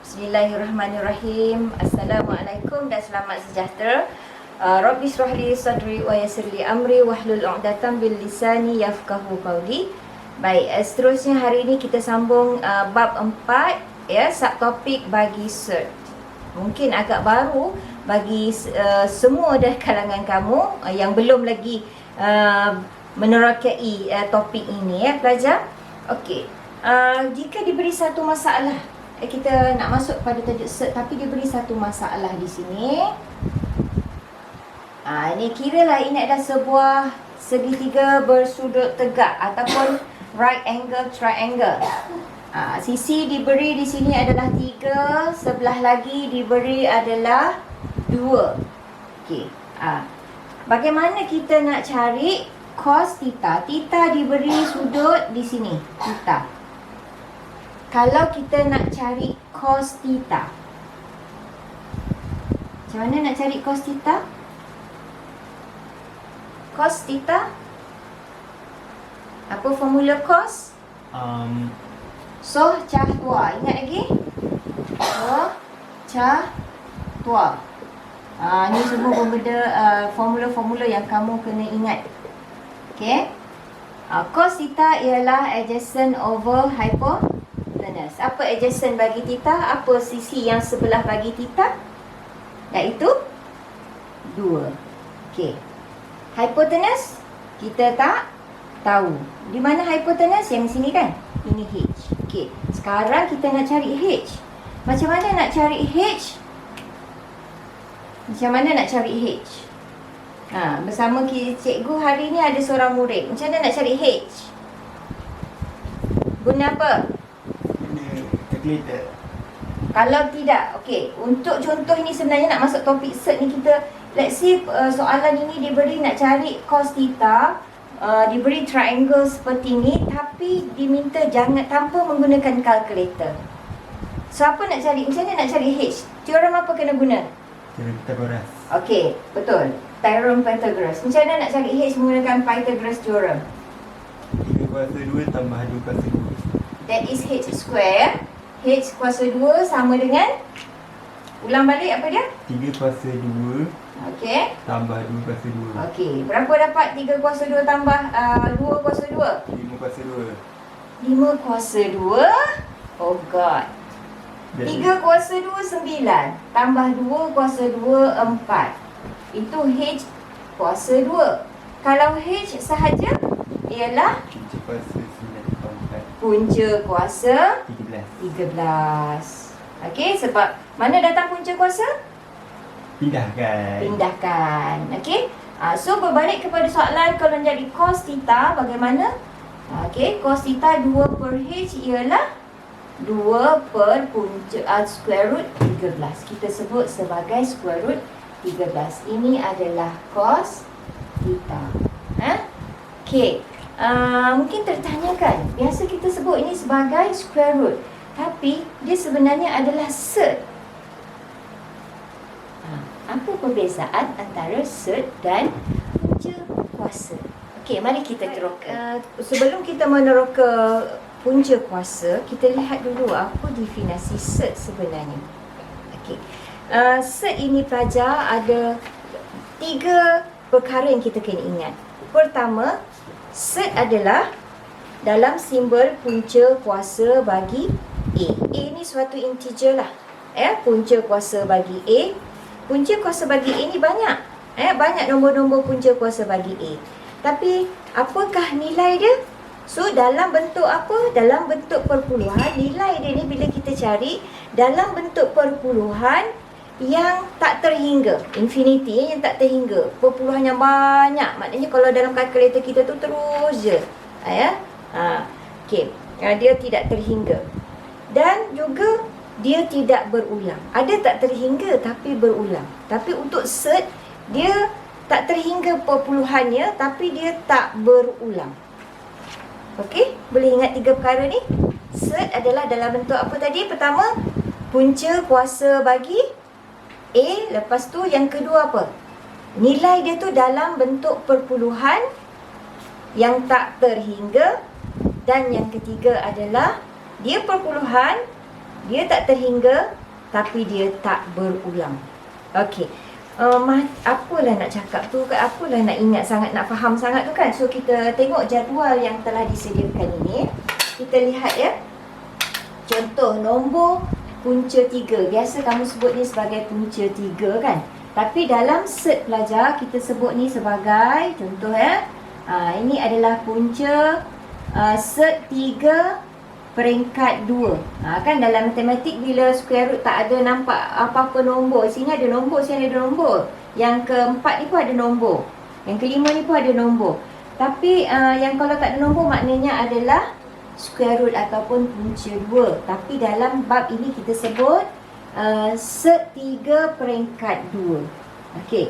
Bismillahirrahmanirrahim. Assalamualaikum dan selamat sejahtera. Rabbi shrah li sadri wa yassir li amri wahlul 'uqdatam bil lisani yafqahu qawli. Baik, seterusnya hari ini kita sambung bab 4 ya, subtopik bagi cert. Mungkin agak baru bagi semua dah kalangan kamu yang belum lagi menerokai topik ini ya pelajar. Okey. Jika diberi satu masalah, kita nak masuk pada tajuk cert tapi diberi satu masalah di sini. Ini kiralah ini adalah sebuah segitiga bersudut tegak ataupun right angle triangle. Sisi diberi di sini adalah 3, sebelah lagi diberi adalah 2. Okey. Bagaimana kita nak cari cos theta? Theta diberi sudut di sini, theta. Kalau kita nak cari cos theta, macam mana nak cari cos theta? Cos theta, apa formula cos? Soh cah tua. Ingat lagi? Soh cah tua. Ni semua berbeza formula-formula yang kamu kena ingat. Okay. Cos theta ialah adjacent over hypotenuse. Apa adjacent bagi theta? Apa sisi yang sebelah bagi theta? Iaitu 2. Okey. Hypotenuse kita tak tahu. Di mana hypotenuse? Yang sini kan? Ini H. Okey. Sekarang kita nak cari H. Macam mana nak cari H? Bersama cikgu hari ni ada seorang murid. Macam mana nak cari H? Guna apa? Calculator. Kalau tidak, okey. Untuk contoh ini sebenarnya nak masuk topik cert ni kita, let's say soalan ini diberi nak cari cos theta, diberi triangle seperti ni tapi diminta jangan tanpa menggunakan calculator. So apa nak cari? Macam mana nak cari H? Teorem apa kena guna? Teorem Pythagoras. Okey, betul. Teorem Pythagoras. Macam mana nak cari H menggunakan Pythagoras theorem? 3 kuasa 2 tambah 2 kuasa 2. That is H square. H kuasa 2 sama dengan, ulang balik apa dia? 3 kuasa 2 Okey. tambah 2 kuasa 2. Okey, berapa dapat 3 kuasa 2 tambah 2 kuasa 2? 5 kuasa 2. 5 kuasa 2. Oh god. 3 kuasa 2 9 tambah 2 kuasa 2 4. Itu H kuasa 2. Kalau H sahaja ialah 3 kuasa 9 tambah 4. punca kuasa 13. 13. Okey, sebab mana datang punca kuasa? Pindahkan. Okey. So berbalik kepada soalan, kalau jadi cos theta bagaimana? Okey, cos theta 2 per H ialah 2 per punca square root 13. Kita sebut sebagai square root 13. Ini adalah cos theta. Okey. Mungkin tertanyakan, biasa kita sebut ini sebagai square root, tapi dia sebenarnya adalah cert. Apa perbezaan antara cert dan punca kuasa? Okey, mari kita teroka. Sebelum kita meneroka punca kuasa, kita lihat dulu apa definisi cert sebenarnya. Okey. Cert ini pelajar ada 3 perkara yang kita kena ingat. Pertama, cert adalah dalam simbol punca kuasa bagi A. A ni suatu integer lah. Punca kuasa bagi A. Punca kuasa bagi A ni banyak. Banyak nombor-nombor punca kuasa bagi A. Tapi apakah nilai dia? So dalam bentuk apa? Dalam bentuk perpuluhan. Nilai dia ni bila kita cari dalam bentuk perpuluhan yang tak terhingga, infinity yang tak terhingga, perpuluhan yang banyak. Maknanya kalau dalam kalkulator kita tu terus je okey, dia tidak terhingga. Dan juga dia tidak berulang. Ada tak terhingga tapi berulang. Tapi untuk cert, dia tak terhingga perpuluhannya tapi dia tak berulang. Okey, boleh ingat 3 perkara ni? Cert adalah dalam bentuk apa tadi? Pertama, punca kuasa bagi A. Lepas tu yang kedua apa? Nilai dia tu dalam bentuk perpuluhan yang tak terhingga. Dan yang ketiga adalah dia perpuluhan Dia tak terhingga tapi dia tak berulang. Okey. Apalah nak cakap tu, apalah nak ingat sangat, nak faham sangat tu kan. So kita tengok jadual yang telah disediakan ini. Kita lihat ya. Contoh nombor punca 3. Biasa kamu sebut ni sebagai punca 3 kan. Tapi dalam cert pelajar kita sebut ni sebagai, contoh ya, ini adalah punca cert 3 peringkat 2. Kan dalam matematik bila square root tak ada nampak apa-apa nombor. Sini ada nombor, sini ada nombor. Yang keempat ni pun ada nombor. Yang kelima ni pun ada nombor. Tapi yang kalau tak ada nombor maknanya adalah square root ataupun punca 2. Tapi dalam bab ini kita sebut cert 3 peringkat 2. Okey.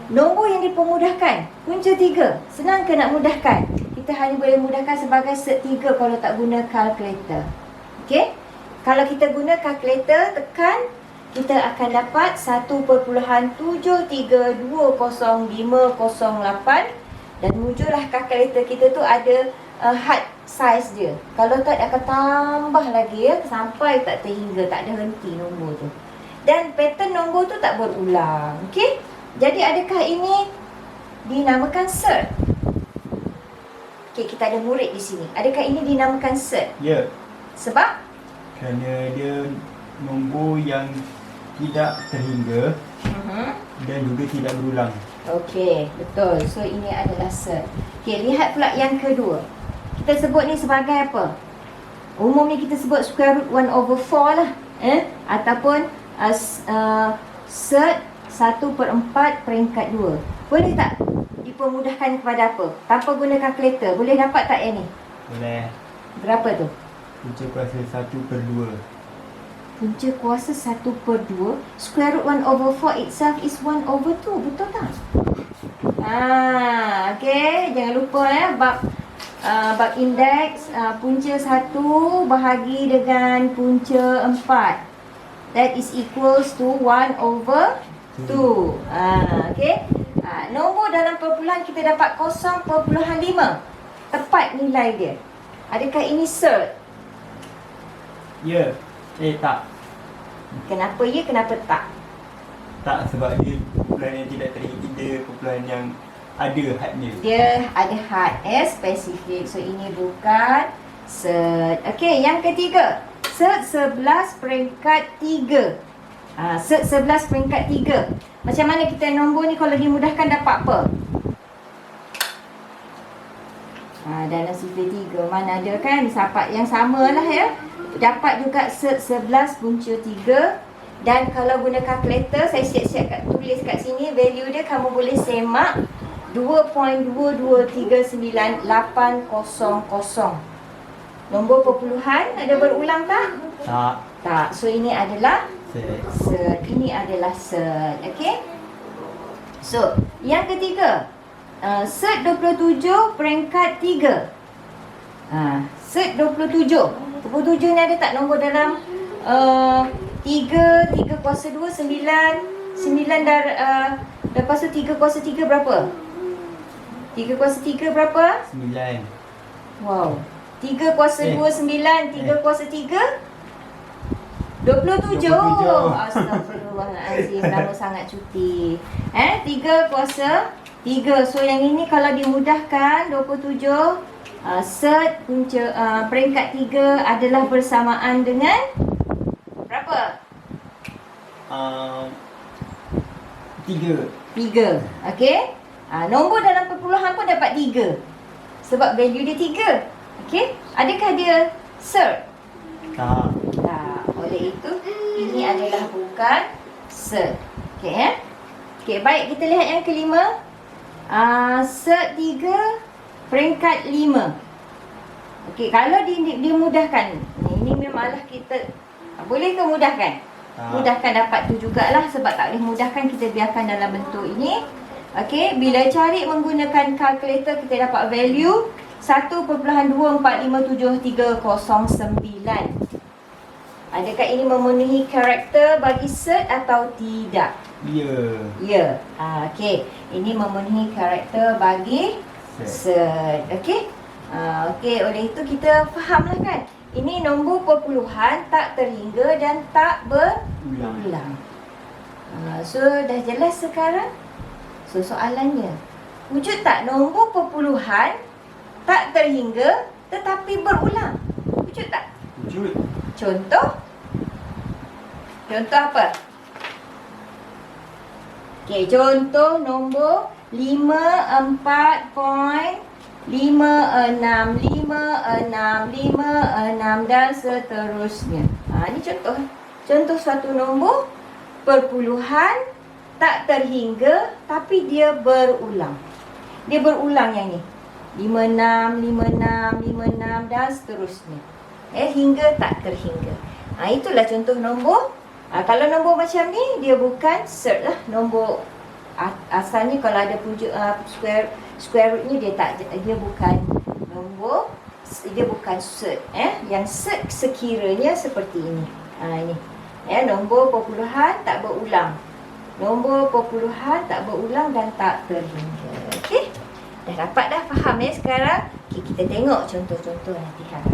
Nombor yang dipermudahkan, punca 3. Senang ke nak mudahkan? Kita hanya boleh mudahkan sebagai cert 3 kalau tak guna kalkulator. Okey? Kalau kita guna kalkulator, tekan, kita akan dapat 1.7320508 dan muncullah kalkulator kita tu ada hard size dia. Kalau tak akan tambah lagi ya, sampai tak terhingga, tak ada henti nombor tu. Dan pattern nombor tu tak berulang. Okey? Jadi adakah ini dinamakan cert? Okey, kita ada murid di sini. Adakah ini dinamakan cert? Ya. Sebab? Kerana dia nombor yang tidak terhingga dan juga tidak berulang. Okey, betul. So ini adalah cert. Okey, lihat pula yang kedua. Kita sebut ni sebagai apa? Umumnya kita sebut square root 1/4 lah. Ataupun cert 1/4 peringkat 2. Boleh tak dipermudahkan kepada apa? Tanpa guna kalkulator. Boleh dapat tak yang ni? Boleh. Berapa tu? Punca kuasa 1/2. Punca kuasa 1/2. Square root 1/4 itself is 1/2. Betul tak? Okey. Jangan lupa ya. Bab indeks punca 1 bahagi dengan punca 4. That is equals to 1/2. Okey. Nombor dalam perpuluhan kita dapat 0.5. Tepat nilai dia. Adakah ini cert? Ya. Tak. Kenapa ya, kenapa tak? Tak, sebab dia perpuluhan yang tidak terhingga, perpuluhan yang ada hadnya. Dia ada had spesifik. So ini bukan cert. Okey, yang ketiga. Cert 11 peringkat 3. Cert 11 peringkat 3. Macam mana kita nombor ni kalau dimudahkan dapat apa? Dalam sifar 3 mana ada kan sahabat yang sama lah ya. Dapat juga cert 11 punca 3. Dan kalau guna kalkulator, saya siap-siap tulis kat sini value dia, kamu boleh semak 2.2239800. Nombor perpuluhan ada berulang tak? Tak. Tak. So ini adalah Cert. Ini adalah cert. Okey. So, yang ketiga, cert 27 peringkat 3. Cert 27. 27 ni ada tak nombor dalam 3 kuasa 2 9 dar lepas tu 3 kuasa 3 berapa? 3 kuasa 3 berapa? 9. Wow. 3 kuasa 2 9, 3 kuasa 3 27. Astagfirullahalazim, lama sangat cuti. 3 kuasa 3. So yang ini kalau dimudahkan 27 cert punca peringkat 3 adalah bersamaan dengan berapa? 3. Okey. Nombor dalam perpuluhan pun dapat 3. Sebab value dia 3. Okey. Adakah dia cert? Tak. Oleh itu, ini adalah bukan cert. Okey ya. Okey, baik, kita lihat yang kelima. Cert 3 peringkat 5. Okey, kalau dimudahkan. Ini memanglah kita boleh ke mudahkan? Mudahkan dapat tu jugalah, sebab tak boleh mudahkan kita biarkan dalam bentuk ini. Okey, bila cari menggunakan kalkulator kita dapat value 1.2457309. Adakah ini memenuhi karakter bagi cert atau tidak? Ya. Okey. Ini memenuhi karakter bagi cert. Okey. Okey, oleh itu kita fahamlah kan. Ini nombor perpuluhan tak terhingga dan tak Ulang. berulang. So dah jelas sekarang? So soalannya, wujud tak nombor perpuluhan tak terhingga tetapi berulang? Wujud tak? Wujud. Contoh? Contoh apa? Okey, contoh nombor 54.565656 dan seterusnya. Ini contoh. Contoh suatu nombor perpuluhan tak terhingga tapi dia berulang. Dia berulang yang ni. 56, 56, 56 dan seterusnya. Hingga tak terhingga. Itulah contoh nombor. Kalau nombor macam ni, dia bukan cert lah. Nombor asalnya kalau ada square rootnya dia bukan nombor, dia bukan cert. Yang cert sekiranya seperti ini. Ini. Nombor perpuluhan tak berulang. Nombor perpuluhan tak berulang dan tak terhingga. Okey? Dah dapat dah faham sekarang? Okey, kita tengok contoh-contoh latihan.